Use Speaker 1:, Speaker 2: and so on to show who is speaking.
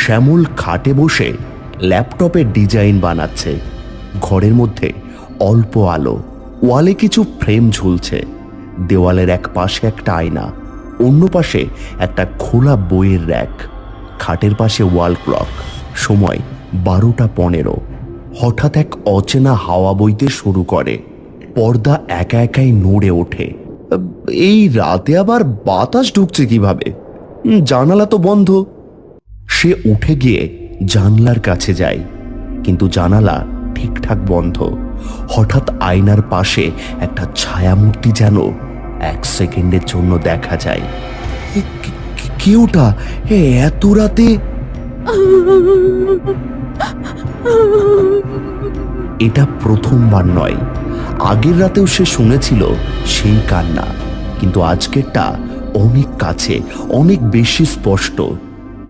Speaker 1: শ্যামল খাটে বসে ল্যাপটপের ডিজাইন বানাচ্ছে। ঘরের মধ্যে অল্প আলো, ওয়ালে কিছু ফ্রেম ঝুলছে। দেওয়ালের এক পাশে একটা আয়না, অন্য পাশে একটা খোলা বইয়ের র্যাক। খাটের পাশে ওয়াল ক্লক, সময় 12টা 15। হঠাৎ এক অচেনা হাওয়া বইতে শুরু করে। পর্দা একা একাই নড়ে ওঠে। এই রাতে আবার বাতাস ঢুকছে কিভাবে? জানালা তো বন্ধ। সে উঠে গিয়ে জানলার কাছে যায়, কিন্তু জানালা ঠিকঠাক বন্ধ। হঠাৎ আয়নার পাশে একটা ছায়ামূর্তি যেন 1 সেকেন্ডের জন্য দেখা যায়। কি ওটা এত রাতে? এটা প্রথমবার নয়, আগের রাতেও সে শুনেছিল সেই কান্না, কিন্তু আজকেরটা অনেক কাছে, অনেক বেশি স্পষ্ট।